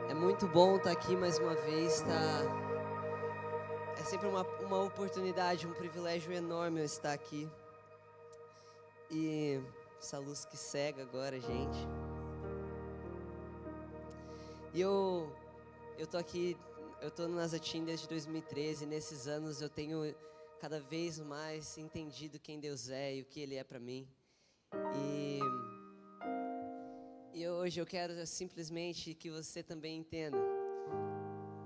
É muito bom estar aqui mais uma vez, tá? É sempre uma oportunidade, um privilégio enorme eu estar aqui. E essa luz que cega agora, gente. E eu tô aqui, eu tô no Nazatim desde 2013, e nesses anos eu tenho cada vez mais entendido quem Deus é e o que Ele é para mim. E hoje eu quero simplesmente que você também entenda.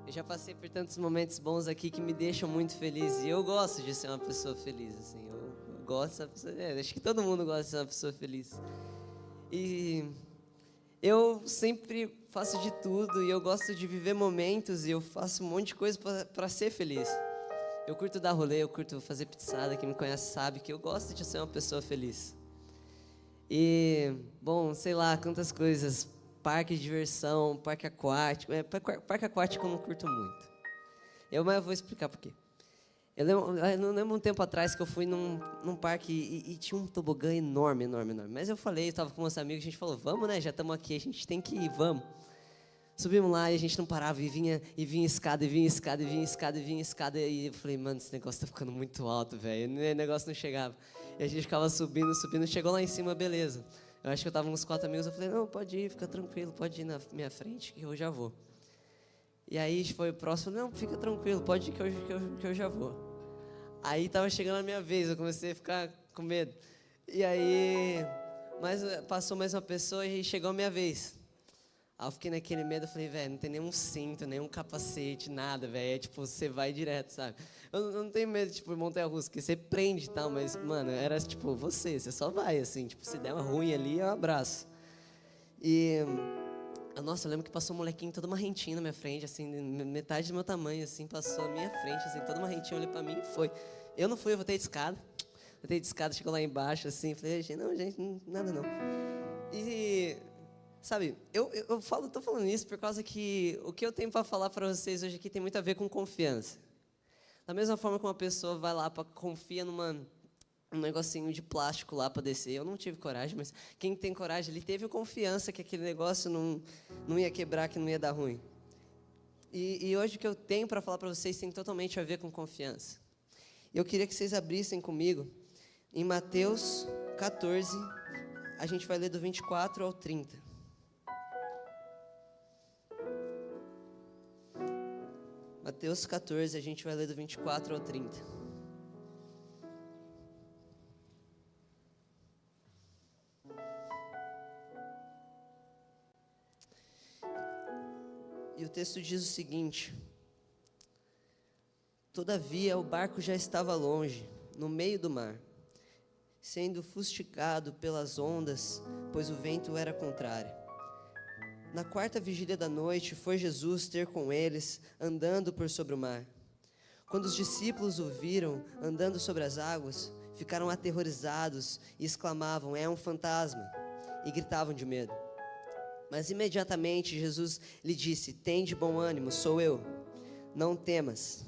Eu já passei por tantos momentos bons aqui que me deixam muito feliz. E eu gosto de ser uma pessoa feliz, assim. Eu gosto de ser uma pessoa... acho que todo mundo gosta de ser uma pessoa feliz. E eu sempre faço de tudo e eu gosto de viver momentos e eu faço um monte de coisa para ser feliz. Eu curto dar rolê, eu curto fazer pizzada. Quem me conhece sabe que eu gosto de ser uma pessoa feliz. E, bom, sei lá, quantas coisas. Parque de diversão, parque aquático. Parque aquático eu não curto muito. Mas eu vou explicar por quê. Eu lembro um tempo atrás que eu fui num parque e tinha um tobogã enorme. Mas eu tava com meus amigos, a gente falou, vamos, né? Já estamos aqui, a gente tem que ir, vamos. Subimos lá e a gente não parava, e vinha escada. E eu falei, mano, esse negócio tá ficando muito alto, velho. O negócio não chegava. E a gente ficava subindo, chegou lá em cima, beleza. Eu acho que eu tava com uns 4 amigos, eu falei, não, pode ir, fica tranquilo, pode ir na minha frente, que eu já vou. E aí foi o próximo, não, fica tranquilo, pode ir que eu já vou. Aí tava chegando a minha vez, eu comecei a ficar com medo. E aí, passou mais uma pessoa e chegou a minha vez. Aí eu fiquei naquele medo, eu falei, velho, não tem nenhum cinto, nenhum capacete, nada, velho. É tipo, você vai direto, sabe? Eu não tenho medo, tipo, de montanha-russa, porque você prende e tal, mas, mano, era tipo, você só vai, assim, tipo, se der uma ruim ali, eu abraço. E, nossa, eu lembro que passou um molequinho todo marrentinho na minha frente, assim, metade do meu tamanho, assim, passou na minha frente, assim, todo marrentinho, olhou pra mim e foi. Eu não fui, eu voltei de escada, chegou lá embaixo, assim, falei, gente, nada não. E... sabe, tô falando isso por causa que o que eu tenho para falar para vocês hoje aqui tem muito a ver com confiança. Da mesma forma que uma pessoa vai lá confia num negocinho de plástico lá para descer. Eu não tive coragem, mas quem tem coragem, ele teve confiança que aquele negócio não ia quebrar, que não ia dar ruim. E hoje o que eu tenho para falar para vocês tem totalmente a ver com confiança. Eu queria que vocês abrissem comigo em Mateus 14, a gente vai ler do 24 ao 30. Mateus 14, a gente vai ler do 24 ao 30. E o texto diz o seguinte: todavia o barco já estava longe, no meio do mar, sendo fustigado pelas ondas, pois o vento era contrário. Na 4ª vigília da noite, foi Jesus ter com eles, andando por sobre o mar. Quando os discípulos o viram andando sobre as águas, ficaram aterrorizados e exclamavam, é um fantasma, e gritavam de medo. Mas imediatamente Jesus lhe disse, tende bom ânimo, sou eu, não temas.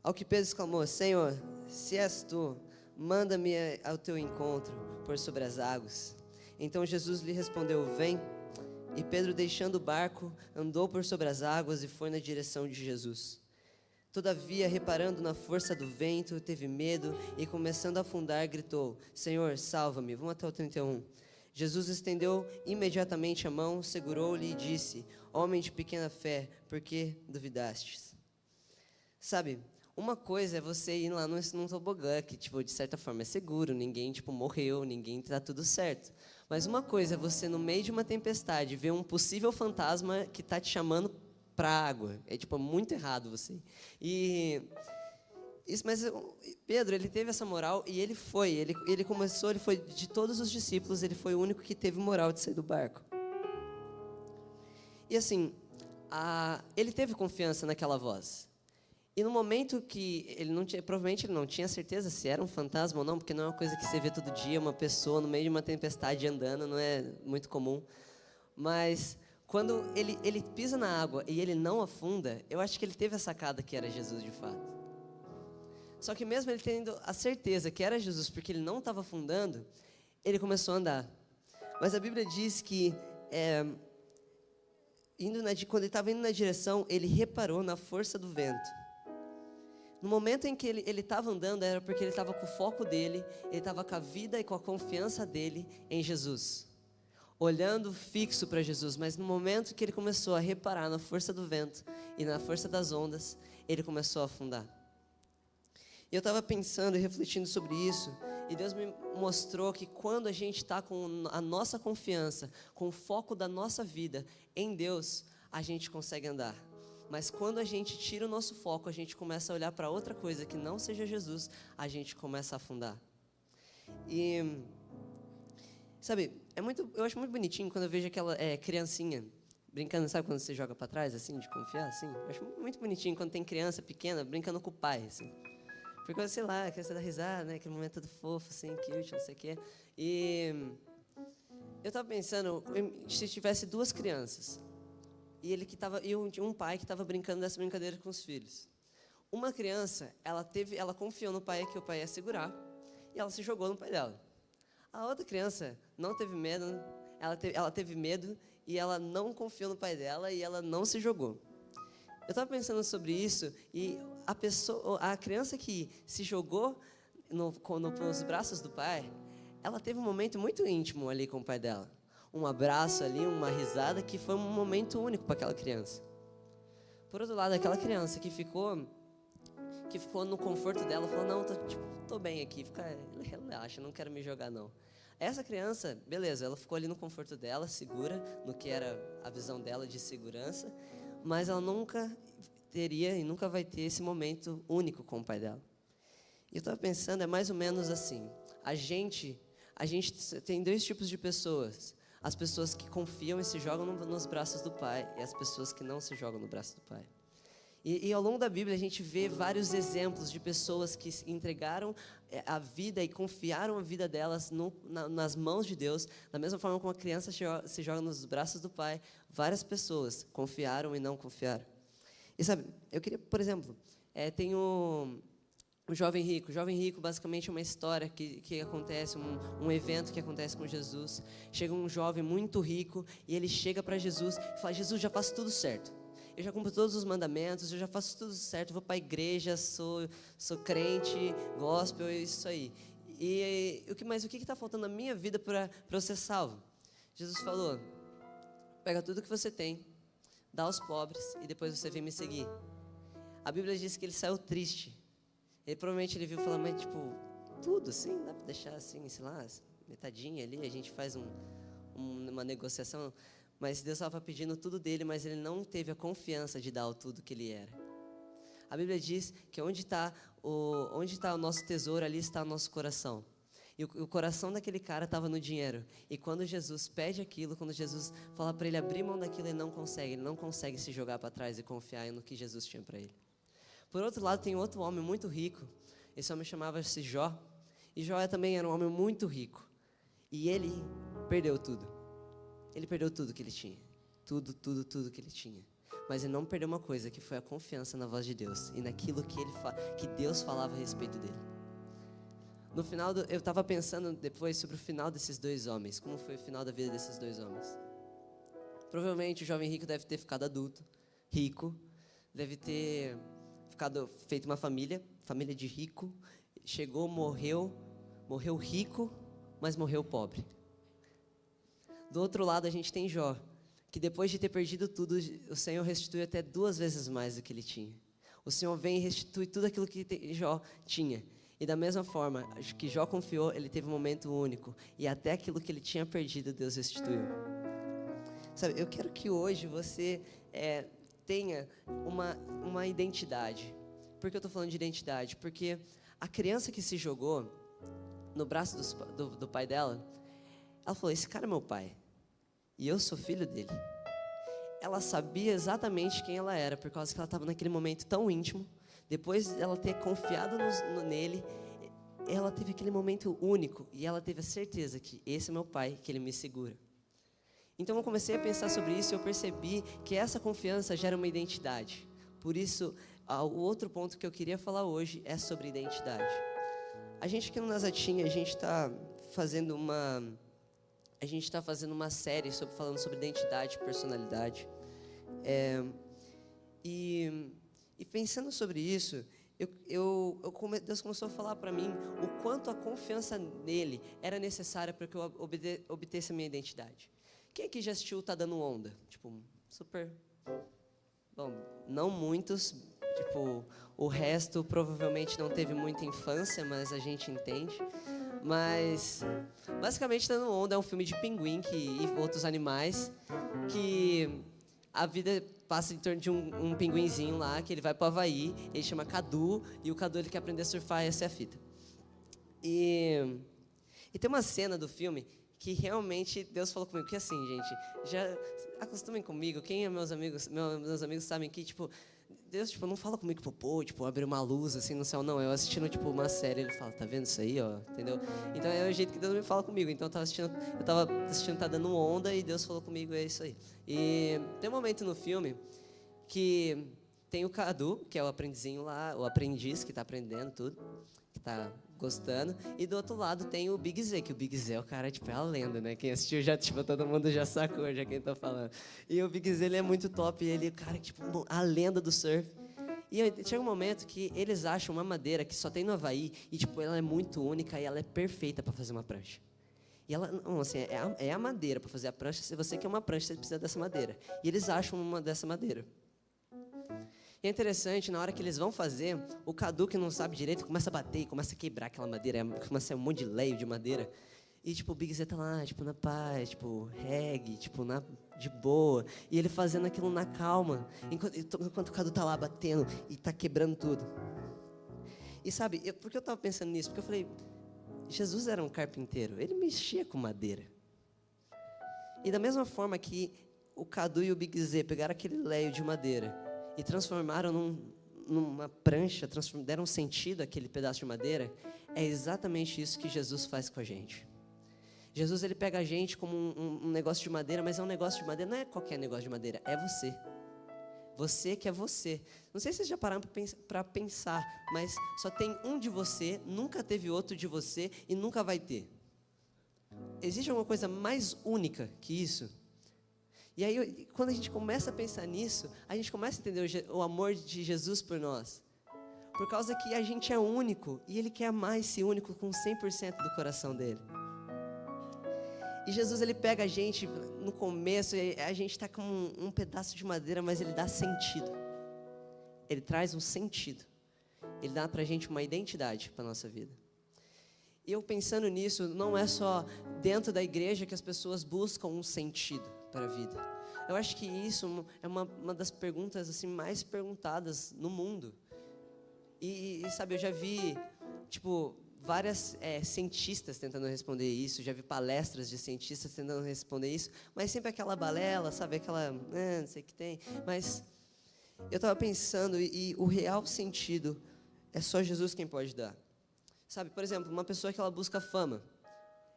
Ao que Pedro exclamou, Senhor, se és tu, manda-me ao teu encontro por sobre as águas. Então Jesus lhe respondeu, vem. E Pedro, deixando o barco, andou por sobre as águas e foi na direção de Jesus. Todavia, reparando na força do vento, teve medo e, começando a afundar, gritou, Senhor, salva-me. Vamos até o 31. Jesus estendeu imediatamente a mão, segurou-lhe e disse, homem de pequena fé, por que duvidastes? Sabe, uma coisa é você ir lá num tobogã, que, tipo, de certa forma é seguro, ninguém, tipo, morreu, ninguém tá tudo certo. Mas uma coisa é você, no meio de uma tempestade, ver um possível fantasma que tá te chamando pra água. É, tipo, muito errado você. Mas Pedro, ele teve essa moral e ele foi. Ele começou, ele foi, de todos os discípulos, ele foi o único que teve moral de sair do barco. E assim, ele teve confiança naquela voz. E no momento que ele não tinha, provavelmente ele não tinha certeza se era um fantasma ou não, porque não é uma coisa que você vê todo dia, uma pessoa no meio de uma tempestade andando, não é muito comum. Mas quando ele pisa na água e ele não afunda, eu acho que ele teve a sacada que era Jesus de fato. Só que mesmo ele tendo a certeza que era Jesus, porque ele não estava afundando, ele começou a andar. Mas a Bíblia diz que quando ele estava indo na direção, ele reparou na força do vento. No momento em que ele estava andando, era porque ele estava com o foco dele, ele estava com a vida e com a confiança dele em Jesus, olhando fixo para Jesus. Mas no momento que ele começou a reparar na força do vento e na força das ondas, ele começou a afundar. E eu estava pensando e refletindo sobre isso, e Deus me mostrou que quando a gente está com a nossa confiança, com o foco da nossa vida em Deus, a gente consegue andar. Mas quando a gente tira o nosso foco, a gente começa a olhar para outra coisa que não seja Jesus, a gente começa a afundar. E, sabe, eu acho muito bonitinho quando eu vejo aquela criancinha brincando, sabe quando você joga para trás, assim, de confiar, assim? Eu acho muito bonitinho quando tem criança pequena brincando com o pai, assim. Porque, sei lá, a criança dá risada, né? Aquele momento todo fofo, assim, cute, não sei o quê. E eu estava pensando, se tivesse duas crianças, e um pai que estava brincando dessa brincadeira com os filhos. Uma criança, ela confiou no pai que o pai ia segurar, e ela se jogou no pai dela. A outra criança não teve medo, ela teve medo, e ela não confiou no pai dela, e ela não se jogou. Eu estava pensando sobre isso, e a criança que se jogou nos braços do pai, ela teve um momento muito íntimo ali com o pai dela. Um abraço ali, uma risada, que foi um momento único para aquela criança. Por outro lado, aquela criança que ficou no conforto dela, falou, não, tô bem aqui, relaxa, não quero me jogar não. Essa criança, beleza, ela ficou ali no conforto dela, segura, no que era a visão dela de segurança, mas ela nunca teria e nunca vai ter esse momento único com o pai dela. E eu estava pensando, é mais ou menos assim, a gente tem dois tipos de pessoas. As pessoas que confiam e se jogam nos braços do Pai, e as pessoas que não se jogam no braço do Pai. E ao longo da Bíblia a gente vê vários exemplos de pessoas que entregaram a vida e confiaram a vida delas nas mãos de Deus. Da mesma forma como a criança se joga nos braços do Pai, várias pessoas confiaram e não confiaram. E sabe, eu queria, por exemplo, tem o Jovem Rico. O Jovem Rico, basicamente, é uma história que acontece, um evento que acontece com Jesus. Chega um jovem muito rico e ele chega para Jesus e fala, Jesus, já faço tudo certo. Eu já cumpro todos os mandamentos, eu já faço tudo certo, vou para a igreja, sou crente, gospel, isso aí. Mas o que está faltando na minha vida para eu ser salvo? Jesus falou, pega tudo que você tem, dá aos pobres e depois você vem me seguir. A Bíblia diz que ele saiu triste. Provavelmente ele viu e falou, mas tudo assim, dá para deixar assim, sei lá, metadinha ali, a gente faz uma negociação. Mas Deus estava pedindo tudo dele, mas ele não teve a confiança de dar o tudo que ele era. A Bíblia diz que onde está o nosso tesouro, ali está o nosso coração. E o coração daquele cara estava no dinheiro. E quando Jesus pede aquilo, quando Jesus fala para ele abrir mão daquilo, ele não consegue se jogar para trás e confiar no que Jesus tinha para ele. Por outro lado, tem outro homem muito rico. Esse homem chamava-se Jó. E Jó também era um homem muito rico. E ele perdeu tudo. Ele perdeu tudo que ele tinha. Tudo que ele tinha. Mas ele não perdeu uma coisa, que foi a confiança na voz de Deus. E naquilo que Deus falava a respeito dele. No final, eu estava pensando depois sobre o final desses dois homens. Como foi o final da vida desses dois homens. Provavelmente o jovem rico deve ter ficado adulto, rico. Deve ter feito uma família de rico, chegou, morreu rico, mas morreu pobre. Do outro lado a gente tem Jó, que depois de ter perdido tudo, o Senhor restitui até 2 vezes mais do que ele tinha. O Senhor vem e restitui tudo aquilo que Jó tinha. E da mesma forma que Jó confiou, ele teve um momento único, e até aquilo que ele tinha perdido, Deus restituiu. Sabe, eu quero que hoje você tenha uma identidade. Por que eu estou falando de identidade? Porque a criança que se jogou no braço do pai dela, ela falou, esse cara é meu pai, e eu sou filho dele. Ela sabia exatamente quem ela era, por causa que ela estava naquele momento tão íntimo. Depois dela ter confiado nele, ela teve aquele momento único, e ela teve a certeza que esse é meu pai, que ele me segura. Então eu comecei a pensar sobre isso e eu percebi que essa confiança gera uma identidade. Por isso, o outro ponto que eu queria falar hoje é sobre identidade. A gente aqui no Nazatinha, a gente está fazendo a gente está fazendo uma série falando sobre identidade e personalidade. E pensando sobre isso, Deus começou a falar para mim o quanto a confiança nele era necessária para que eu obtesse a minha identidade. Quem aqui já assistiu Tá Dando Onda? Tipo, super... Bom, não muitos. Tipo, o resto provavelmente não teve muita infância, mas a gente entende. Mas, basicamente, Tá Dando Onda é um filme de pinguim e outros animais que a vida passa em torno de um pinguinzinho lá, que ele vai para o Havaí, ele chama Cadu, e o Cadu ele quer aprender a surfar, essa é a fita. E tem uma cena do filme que realmente Deus falou comigo, que assim, gente, já acostumem comigo, quem é meus amigos sabem que, tipo, Deus, tipo, não fala comigo, tipo, abrir uma luz, assim, no céu, não, eu assistindo, tipo, uma série, ele fala, tá vendo isso aí, ó, entendeu? Então, é o jeito que Deus me fala comigo, então eu tava assistindo Tá Dando Onda, e Deus falou comigo, é isso aí. E tem um momento no filme que tem o Cadu, que é o aprendizinho lá, o aprendiz que tá aprendendo tudo, que tá gostando, e do outro lado tem o Big Z, que o Big Z é o cara, tipo, é a lenda, né? Quem assistiu já, tipo, todo mundo já sacou, já quem tá falando. E o Big Z, ele é muito top, ele é o cara, tipo, a lenda do surf. E chega um momento que eles acham uma madeira que só tem no Havaí, e, tipo, ela é muito única e ela é perfeita para fazer uma prancha. E ela, não, assim, é a madeira para fazer a prancha. Se você quer uma prancha, você precisa dessa madeira. E eles acham uma dessa madeira. E é interessante, na hora que eles vão fazer, o Cadu, que não sabe direito, começa a bater e começa a quebrar aquela madeira, começa a sair um monte de leio de madeira. E, tipo, o Big Z tá lá, tipo, na paz, tipo, reggae, tipo, de boa. E ele fazendo aquilo na calma, enquanto o Cadu tá lá batendo e tá quebrando tudo. E sabe, por que eu tava pensando nisso? Porque eu falei, Jesus era um carpinteiro, ele mexia com madeira. E da mesma forma que o Cadu e o Big Z pegaram aquele leio de madeira e transformaram numa prancha, deram sentido àquele pedaço de madeira, é exatamente isso que Jesus faz com a gente. Jesus, ele pega a gente como um negócio de madeira, mas é um negócio de madeira, não é qualquer negócio de madeira, é você. Você que é você. Não sei se vocês já pararam para pensar, mas só tem um de você, nunca teve outro de você e nunca vai ter. Existe alguma coisa mais única que isso? E aí, quando a gente começa a pensar nisso, a gente começa a entender o amor de Jesus por nós. Por causa que a gente é único, e Ele quer amar esse único com 100% do coração dEle. E Jesus, Ele pega a gente no começo, a gente está com um pedaço de madeira, mas Ele dá sentido. Ele traz um sentido. Ele dá pra gente uma identidade para a nossa vida. E eu pensando nisso, não é só dentro da igreja que as pessoas buscam um sentido para a vida. Eu acho que isso é uma das perguntas assim, mais perguntadas no mundo. E sabe, eu já vi, tipo, várias cientistas tentando responder isso, já vi palestras de cientistas tentando responder isso, mas sempre aquela balela, sabe, aquela, não sei o que tem. Mas eu estava pensando, e o real sentido é só Jesus quem pode dar. Sabe, por exemplo, uma pessoa que ela busca fama,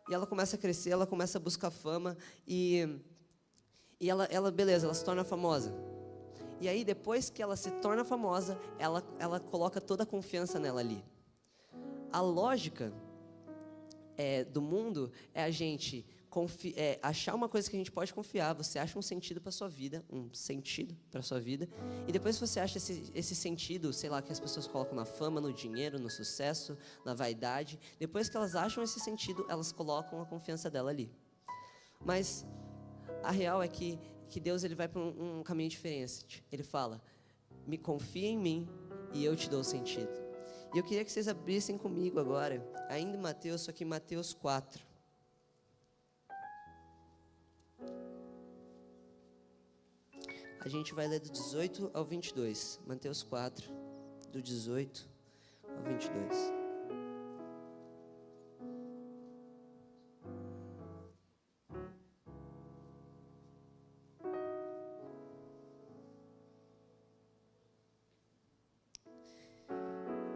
e ela começa a crescer, ela começa a buscar fama, e beleza, ela se torna famosa. E aí, depois que ela se torna famosa, ela coloca toda a confiança nela ali. A lógica do mundo é a gente achar uma coisa que a gente pode confiar. Você acha um sentido para sua vida, e depois você acha esse sentido, sei lá, que as pessoas colocam na fama, no dinheiro, no sucesso, na vaidade. Depois que elas acham esse sentido, elas colocam a confiança dela ali. Mas a real é que Deus, ele vai para um caminho diferente. Ele fala, me confia em mim e eu te dou sentido. E eu queria que vocês abrissem comigo agora, ainda em Mateus, só que em Mateus 4. A gente vai ler do 18 ao 22. Mateus 4, do 18 ao 22.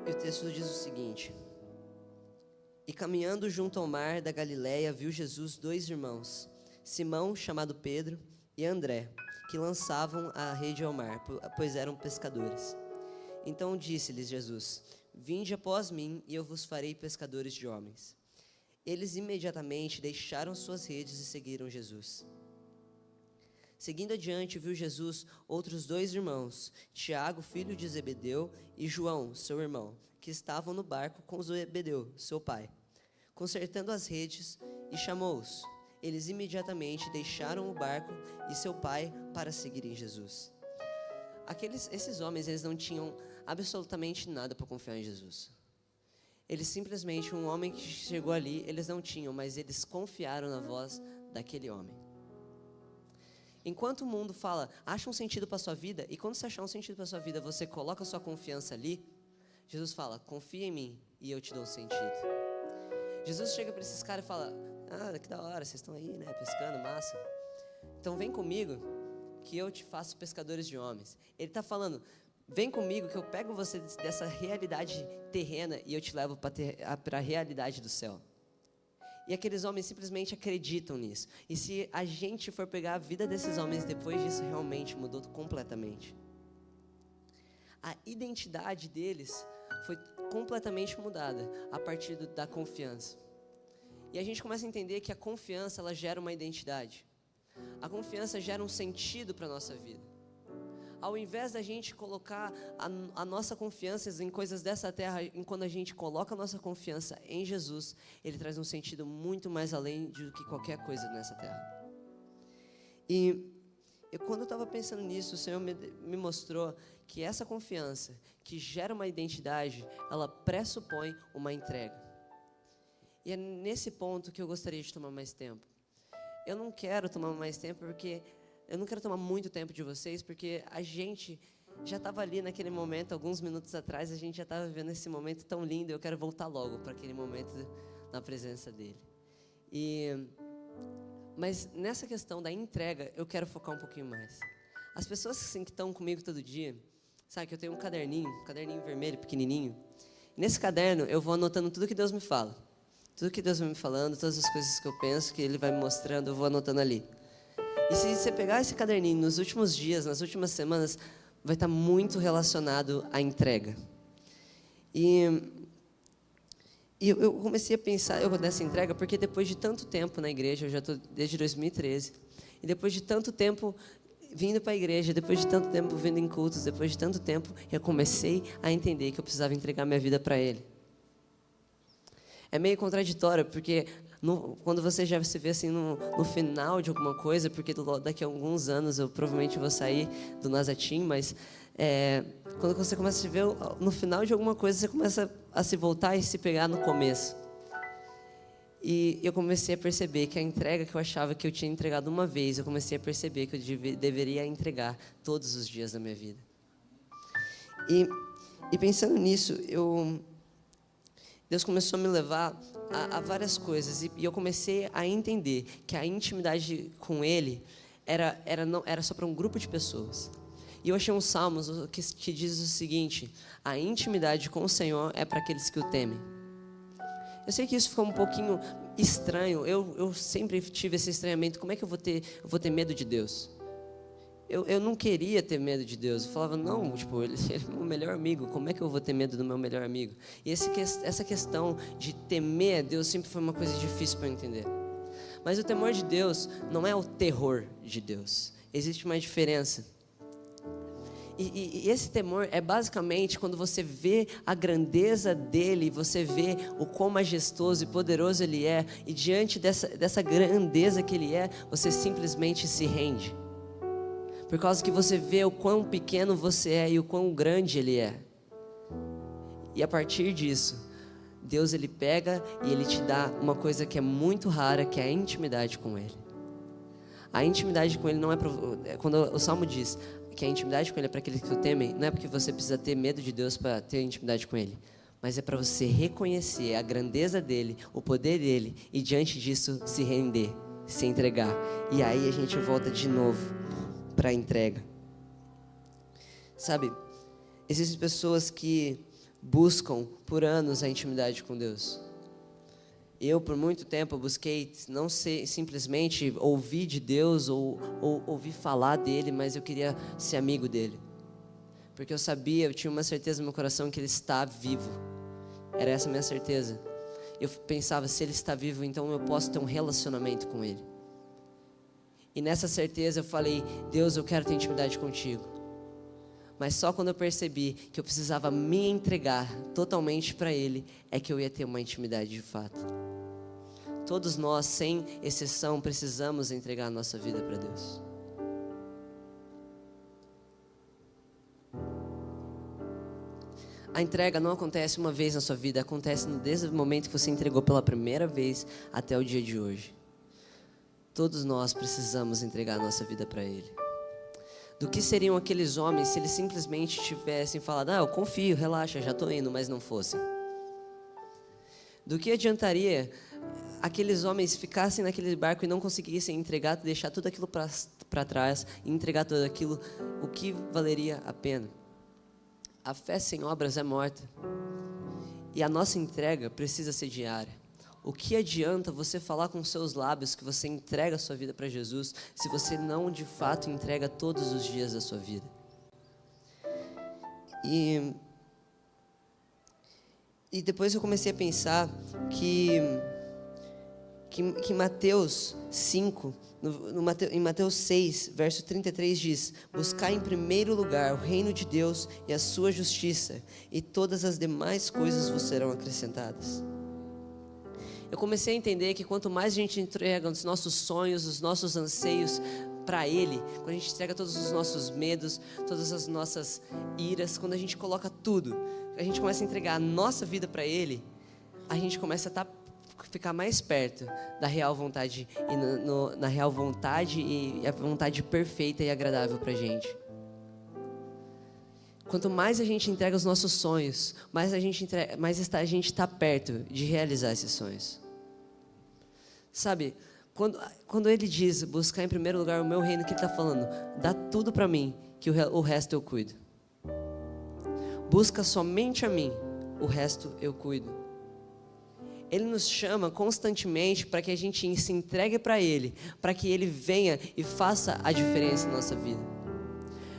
E o texto diz o seguinte: E caminhando junto ao mar da Galileia, viu Jesus 2 irmãos, Simão, chamado Pedro, e André, que lançavam a rede ao mar, pois eram pescadores. Então disse-lhes Jesus: Vinde após mim, e eu vos farei pescadores de homens. Eles imediatamente deixaram suas redes e seguiram Jesus. Seguindo adiante, viu Jesus outros 2 irmãos, Tiago, filho de Zebedeu, e João, seu irmão, que estavam no barco com Zebedeu, seu pai, consertando as redes, e chamou-os. Eles imediatamente deixaram o barco e seu pai para seguirem Jesus. Esses homens, eles não tinham absolutamente nada para confiar em Jesus. Eles simplesmente, um homem que chegou ali, eles não tinham, mas eles confiaram na voz daquele homem. Enquanto o mundo fala, acha um sentido para a sua vida, e quando você achar um sentido para a sua vida, você coloca a sua confiança ali, Jesus fala, confia em mim e eu te dou um sentido. Jesus chega para esses caras e fala, que da hora, vocês estão aí, né, pescando, massa. Então vem comigo que eu te faço pescadores de homens. Ele está falando, vem comigo que eu pego você dessa realidade terrena e eu te levo para a realidade do céu. E aqueles homens simplesmente acreditam nisso. E se a gente for pegar a vida desses homens depois disso, realmente mudou completamente. A identidade deles foi completamente mudada a partir da confiança. E a gente começa a entender que a confiança, ela gera uma identidade. A confiança gera um sentido para a nossa vida. Ao invés da gente colocar a nossa confiança em coisas dessa terra, quando a gente coloca a nossa confiança em Jesus, Ele traz um sentido muito mais além do que qualquer coisa nessa terra. E quando eu estava pensando nisso, o Senhor me mostrou que essa confiança, que gera uma identidade, ela pressupõe uma entrega. E é nesse ponto que eu gostaria de tomar mais tempo. Eu não quero tomar mais tempo porque... Eu não quero tomar muito tempo de vocês, porque a gente já estava ali naquele momento, alguns minutos atrás, a gente já estava vivendo esse momento tão lindo, eu quero voltar logo para aquele momento na presença dele. Mas nessa questão da entrega, eu quero focar um pouquinho mais. As pessoas assim, que estão comigo todo dia, sabe que eu tenho um caderninho vermelho, pequenininho. Nesse caderno, eu vou anotando tudo que Deus me fala. Tudo que Deus vai me falando, todas as coisas que eu penso, que Ele vai me mostrando, eu vou anotando ali. E se você pegar esse caderninho nos últimos dias, nas últimas semanas, vai estar muito relacionado à entrega. E eu comecei a pensar nessa entrega, porque depois de tanto tempo na igreja, eu já estou desde 2013, e depois de tanto tempo vindo para a igreja, depois de tanto tempo vindo em cultos, depois de tanto tempo, eu comecei a entender que eu precisava entregar minha vida para Ele. É meio contraditório, porque quando você já se vê assim no final de alguma coisa, porque daqui a alguns anos eu provavelmente vou sair do Nazatim, mas quando você começa a se ver no final de alguma coisa, você começa a se voltar e se pegar no começo. E eu comecei a perceber que a entrega que eu achava que eu tinha entregado uma vez, eu comecei a perceber que eu deveria entregar todos os dias da minha vida. E pensando nisso, Deus começou a me levar a várias coisas, e eu comecei a entender que a intimidade com Ele era só para um grupo de pessoas. E eu achei um Salmos que diz o seguinte: a intimidade com o Senhor é para aqueles que o temem. Eu sei que isso ficou um pouquinho estranho, eu sempre tive esse estranhamento, como é que eu vou ter medo de Deus? Eu não queria ter medo de Deus. Eu falava, não, tipo, ele é o meu melhor amigo. Como é que eu vou ter medo do meu melhor amigo? E essa questão de temer a Deus sempre foi uma coisa difícil para eu entender. Mas o temor de Deus não é o terror de Deus. Existe uma diferença. E esse temor é basicamente quando você vê a grandeza dele, você vê o quão majestoso e poderoso ele é, e diante dessa grandeza que ele é, você simplesmente se rende. Por causa que você vê o quão pequeno você é e o quão grande Ele é. E a partir disso, Deus Ele pega e Ele te dá uma coisa que é muito rara, que é a intimidade com Ele. A intimidade com Ele não é quando o Salmo diz que a intimidade com Ele é para aqueles que o temem, não é porque você precisa ter medo de Deus para ter intimidade com Ele, mas é para você reconhecer a grandeza dEle, o poder dEle, e diante disso se render, se entregar. E aí a gente volta de novo para a entrega. Sabe, existem pessoas que buscam por anos a intimidade com Deus. Eu, por muito tempo, busquei não simplesmente ouvir de Deus ou ouvir falar dele, mas eu queria ser amigo dele. Porque eu tinha uma certeza no meu coração que ele está vivo. Era essa a minha certeza. eu pensava, se Ele está vivo, então eu posso ter um relacionamento com Ele. E nessa certeza eu falei, Deus, eu quero ter intimidade contigo. Mas só quando eu percebi que eu precisava me entregar totalmente para Ele, é que eu ia ter uma intimidade de fato. Todos nós, sem exceção, precisamos entregar a nossa vida para Deus. A entrega não acontece uma vez na sua vida, acontece desde o momento que você entregou pela primeira vez até o dia de hoje. Todos nós precisamos entregar a nossa vida para Ele. Do que seriam aqueles homens se eles simplesmente tivessem falado, eu confio, relaxa, já estou indo, mas não fossem? Do que adiantaria aqueles homens ficassem naquele barco e não conseguissem entregar, deixar tudo aquilo para trás e entregar tudo aquilo, o que valeria a pena? A fé sem obras é morta. E a nossa entrega precisa ser diária. O que adianta você falar com seus lábios que você entrega a sua vida para Jesus, se você não de fato entrega todos os dias da sua vida? E depois eu comecei a pensar que Mateus 5, em Mateus 6, verso 33 diz, buscar em primeiro lugar o reino de Deus e a sua justiça, e todas as demais coisas vos serão acrescentadas. Eu comecei a entender que quanto mais a gente entrega os nossos sonhos, os nossos anseios para Ele, quando a gente entrega todos os nossos medos, todas as nossas iras, quando a gente coloca tudo, a gente começa a entregar a nossa vida para Ele, a gente começa a ficar mais perto da real vontade e na real vontade e a vontade perfeita e agradável para a gente. Quanto mais a gente entrega os nossos sonhos, mais a gente está perto de realizar esses sonhos. Sabe, quando Ele diz, buscar em primeiro lugar o meu reino, que Ele está falando, dá tudo para mim, que o resto eu cuido. Busca somente a mim, o resto eu cuido. Ele nos chama constantemente para que a gente se entregue para Ele, para que Ele venha e faça a diferença na nossa vida.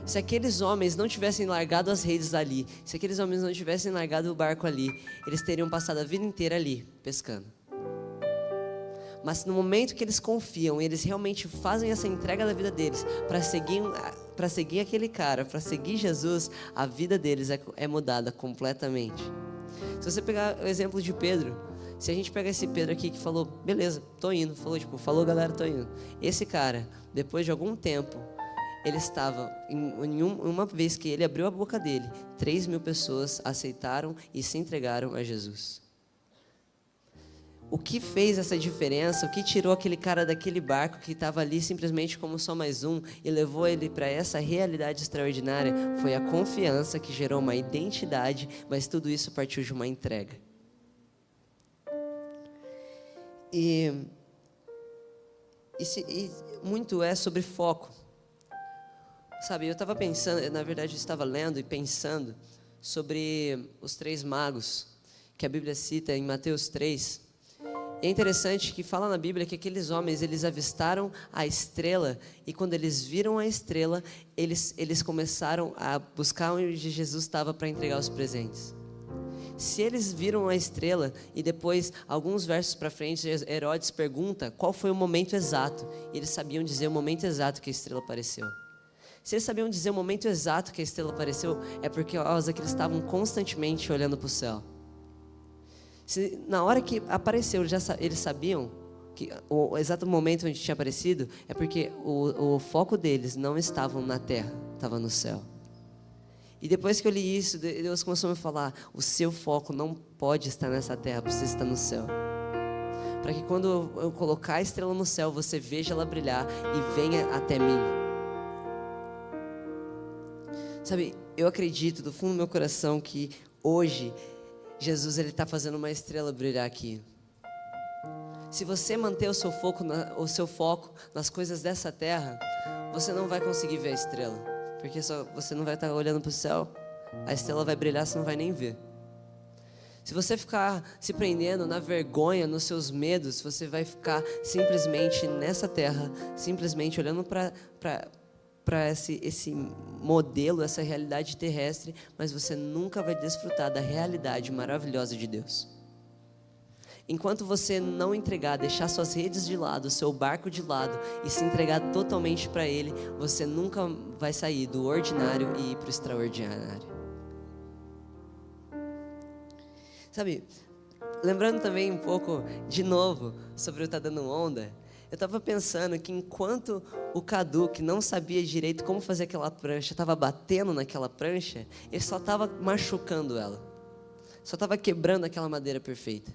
Se aqueles homens não tivessem largado as redes ali, se aqueles homens não tivessem largado o barco ali, eles teriam passado a vida inteira ali, pescando. Mas no momento que eles confiam, eles realmente fazem essa entrega da vida deles para seguir aquele cara, para seguir Jesus, a vida deles é mudada completamente. Se você pegar o exemplo de Pedro, se a gente pegar esse Pedro aqui que falou, beleza, tô indo, falou galera, tô indo. Esse cara, depois de algum tempo, ele estava, uma vez que ele abriu a boca dele, 3.000 pessoas aceitaram e se entregaram a Jesus. O que fez essa diferença, o que tirou aquele cara daquele barco que estava ali simplesmente como só mais um e levou ele para essa realidade extraordinária, foi a confiança que gerou uma identidade, mas tudo isso partiu de uma entrega. E muito é sobre foco. Sabe, eu estava pensando, na verdade eu estava lendo e pensando sobre os 3 magos que a Bíblia cita em Mateus 3. E é interessante que fala na Bíblia que aqueles homens, eles avistaram a estrela e quando eles viram a estrela, eles começaram a buscar onde Jesus estava para entregar os presentes. Se eles viram a estrela e depois, alguns versos para frente, Herodes pergunta qual foi o momento exato. E eles sabiam dizer o momento exato que a estrela apareceu. Se eles sabiam dizer o momento exato que a estrela apareceu, é porque eles estavam constantemente olhando para o céu. Se na hora que apareceu, eles sabiam que o exato momento onde tinha aparecido, é porque o foco deles não estava na terra, estava no céu. E depois que eu li isso, Deus começou a me falar, o seu foco não pode estar nessa terra, precisa estar no céu. Para que quando eu colocar a estrela no céu, você veja ela brilhar e venha até mim. Sabe, eu acredito do fundo do meu coração que hoje Jesus está fazendo uma estrela brilhar aqui. Se você manter o seu foco nas coisas dessa terra, você não vai conseguir ver a estrela, porque você não vai estar olhando para o céu, a estrela vai brilhar, você não vai nem ver. Se você ficar se prendendo na vergonha, nos seus medos, você vai ficar simplesmente nessa terra, simplesmente olhando para esse modelo, essa realidade terrestre, mas você nunca vai desfrutar da realidade maravilhosa de Deus. Enquanto você não entregar, deixar suas redes de lado, seu barco de lado e se entregar totalmente para Ele, você nunca vai sair do ordinário e ir para o extraordinário. Sabe, lembrando também um pouco, de novo, sobre o Tá Dando Onda, eu estava pensando que enquanto o Cadu, que não sabia direito como fazer aquela prancha, estava batendo naquela prancha, ele só estava machucando ela, só estava quebrando aquela madeira perfeita.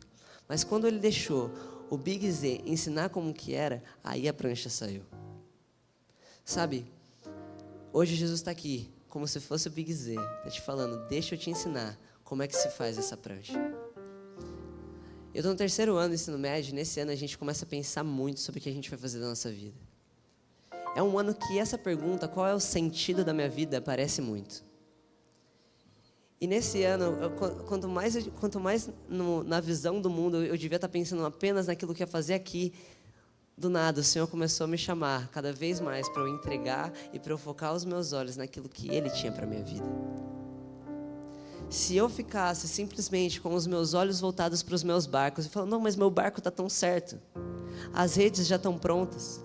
Mas quando ele deixou o Big Z ensinar como que era, aí a prancha saiu. Sabe, hoje Jesus está aqui, como se fosse o Big Z, está te falando, deixa eu te ensinar como é que se faz essa prancha. Eu estou no 3º ano do ensino médio, e nesse ano a gente começa a pensar muito sobre o que a gente vai fazer da nossa vida. É um ano que essa pergunta, qual é o sentido da minha vida, aparece muito. E nesse ano, quanto mais na visão do mundo, eu devia estar pensando apenas naquilo que ia fazer aqui. Do nada, o Senhor começou a me chamar cada vez mais para eu entregar e para eu focar os meus olhos naquilo que Ele tinha para a minha vida. Se eu ficasse simplesmente com os meus olhos voltados para os meus barcos e falando, não, mas meu barco está tão certo, as redes já estão prontas,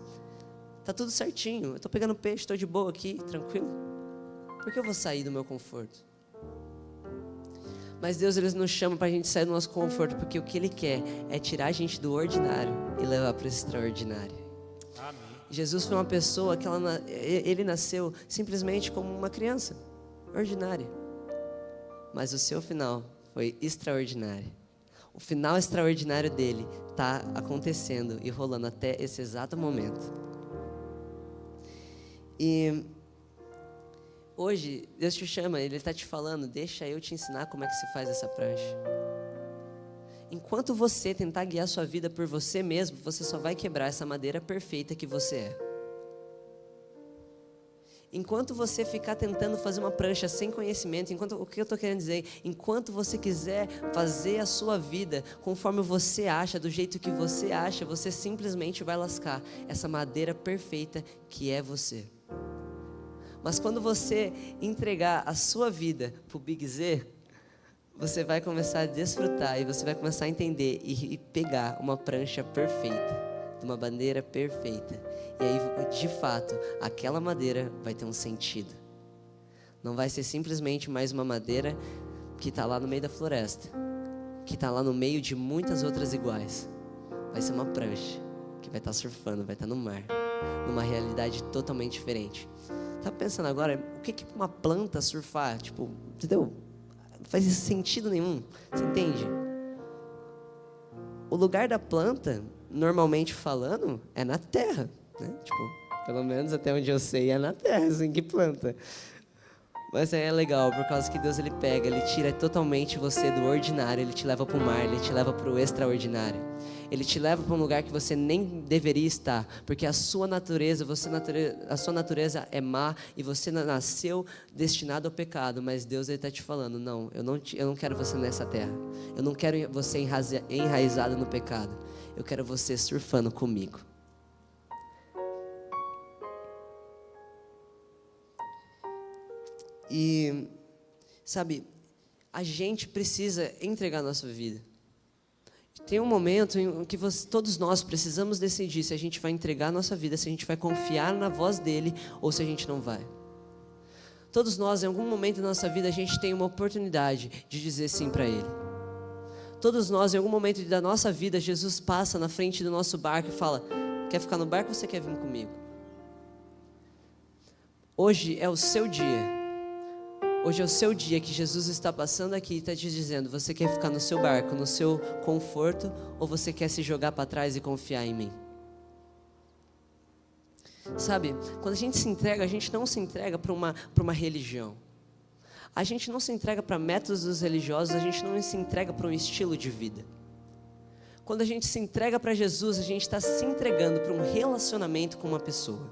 está tudo certinho, eu estou pegando peixe, estou de boa aqui, tranquilo, por que eu vou sair do meu conforto? Mas Deus, Ele nos chama para a gente sair do nosso conforto, porque o que Ele quer é tirar a gente do ordinário e levar para o extraordinário. Amém. Jesus foi uma pessoa que Ele nasceu simplesmente como uma criança, ordinária. Mas o seu final foi extraordinário. O final extraordinário dele está acontecendo e rolando até esse exato momento. E hoje, Deus te chama, Ele está te falando, deixa eu te ensinar como é que se faz essa prancha. Enquanto você tentar guiar sua vida por você mesmo, você só vai quebrar essa madeira perfeita que você é. Enquanto você ficar tentando fazer uma prancha sem conhecimento, o que eu estou querendo dizer? Enquanto você quiser fazer a sua vida conforme você acha, do jeito que você acha, você simplesmente vai lascar essa madeira perfeita que é você. Mas quando você entregar a sua vida para o Big Z, você vai começar a desfrutar e você vai começar a entender e pegar uma prancha perfeita, de uma bandeira perfeita. E aí, de fato, aquela madeira vai ter um sentido. Não vai ser simplesmente mais uma madeira que está lá no meio da floresta, que está lá no meio de muitas outras iguais. Vai ser uma prancha que vai estar surfando, vai estar no mar, numa realidade totalmente diferente. Tá pensando agora, o que uma planta surfar? Tipo, entendeu? Não faz sentido nenhum. Você entende? O lugar da planta, normalmente falando, é na terra, né? Tipo, pelo menos até onde eu sei, é na terra, assim, que planta. Mas é legal, por causa que Deus, Ele pega, Ele tira totalmente você do ordinário, Ele te leva para o mar, Ele te leva para o extraordinário. Ele te leva para um lugar que você nem deveria estar, porque a sua natureza é má e você nasceu destinado ao pecado, mas Deus está te falando, não, eu não quero você nessa terra, eu não quero você enraizado no pecado, eu quero você surfando comigo. E, sabe, a gente precisa entregar a nossa vida. Tem um momento em que todos nós precisamos decidir se a gente vai entregar a nossa vida, se a gente vai confiar na voz dEle ou se a gente não vai. Todos nós, em algum momento da nossa vida, a gente tem uma oportunidade de dizer sim para Ele. Todos nós, em algum momento da nossa vida, Jesus passa na frente do nosso barco e fala, quer ficar no barco ou você quer vir comigo? Hoje é o seu dia. Hoje é o seu dia que Jesus está passando aqui e está te dizendo, você quer ficar no seu barco, no seu conforto, ou você quer se jogar para trás e confiar em mim? Sabe, quando a gente se entrega, a gente não se entrega para uma religião. A gente não se entrega para métodos religiosos, a gente não se entrega para um estilo de vida. Quando a gente se entrega para Jesus, a gente está se entregando para um relacionamento com uma pessoa.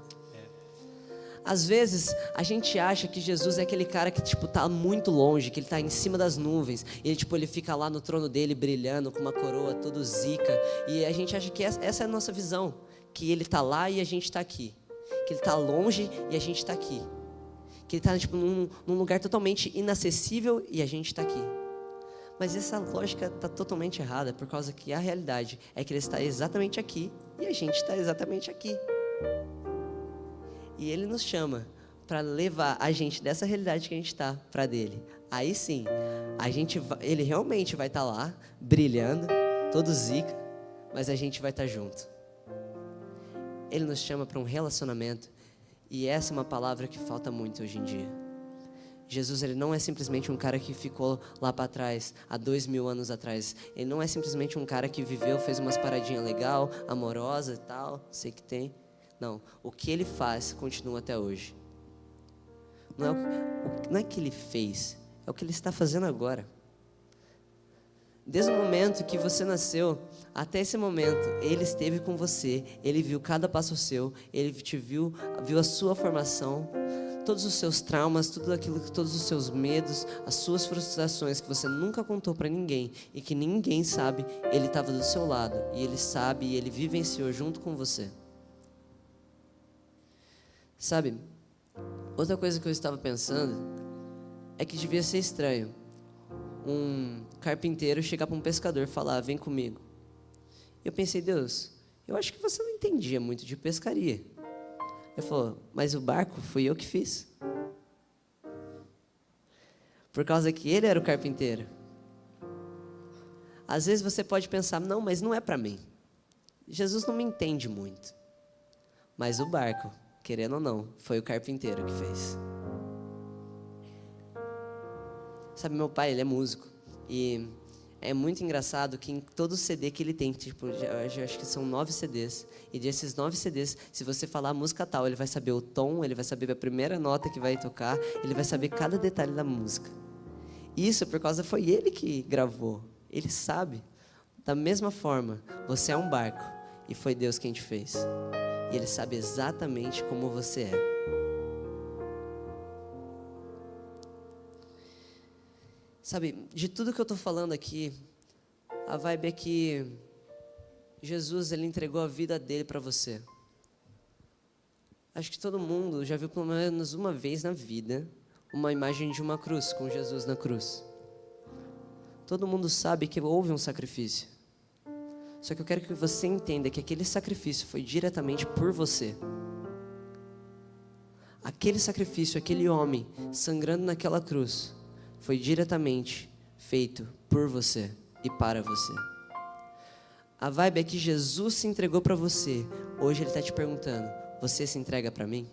Às vezes, a gente acha que Jesus é aquele cara que, tá muito longe, que ele tá em cima das nuvens. E ele fica lá no trono dele, brilhando, com uma coroa todo zica. E a gente acha que essa é a nossa visão. Que ele tá lá e a gente tá aqui. Que ele tá longe e a gente tá aqui. Que ele tá, num lugar totalmente inacessível e a gente tá aqui. Mas essa lógica está totalmente errada, por causa que a realidade é que Ele está exatamente aqui e a gente está exatamente aqui. E Ele nos chama para levar a gente dessa realidade que a gente está para dele. Aí sim, Ele realmente vai estar lá, brilhando, todo zica, mas a gente vai estar junto. Ele nos chama para um relacionamento, e essa é uma palavra que falta muito hoje em dia. Jesus, Ele não é simplesmente um cara que ficou lá para trás, há 2000 anos atrás. Ele não é simplesmente um cara que viveu, fez umas paradinhas legal, amorosa e tal, sei que tem. Não, o que Ele faz continua até hoje. Não é o que Ele fez, é o que Ele está fazendo agora. Desde o momento que você nasceu até esse momento, Ele esteve com você, Ele viu cada passo seu, Ele te viu a sua formação, todos os seus traumas, todos os seus medos, as suas frustrações que você nunca contou para ninguém e que ninguém sabe, Ele estava do seu lado e Ele sabe e Ele vivenciou junto com você. Sabe, outra coisa que eu estava pensando é que devia ser estranho um carpinteiro chegar para um pescador e falar: vem comigo. Eu pensei: Deus, eu acho que você não entendia muito de pescaria. Ele falou: mas o barco fui eu que fiz. Por causa que ele era o carpinteiro. Às vezes você pode pensar: não, mas não é para mim. Jesus não me entende muito. Mas o barco, querendo ou não, foi o carpinteiro que fez. Sabe, meu pai, ele é músico. E é muito engraçado que em todo CD que ele tem, tipo, eu acho que são 9 CDs. E desses 9 CDs, se você falar a música tal, ele vai saber o tom, ele vai saber a primeira nota que vai tocar, ele vai saber cada detalhe da música. Isso por causa foi ele que gravou. Ele sabe. Da mesma forma, você é um barco e foi Deus quem te fez. E Ele sabe exatamente como você é. Sabe, de tudo que eu estou falando aqui, a vibe é que Jesus, Ele entregou a vida dele para você. Acho que todo mundo já viu pelo menos uma vez na vida uma imagem de uma cruz, com Jesus na cruz. Todo mundo sabe que houve um sacrifício. Só que eu quero que você entenda que aquele sacrifício foi diretamente por você. Aquele sacrifício, aquele homem sangrando naquela cruz, foi diretamente feito por você e para você. A vibe é que Jesus se entregou para você. Hoje Ele está te perguntando: você se entrega para mim?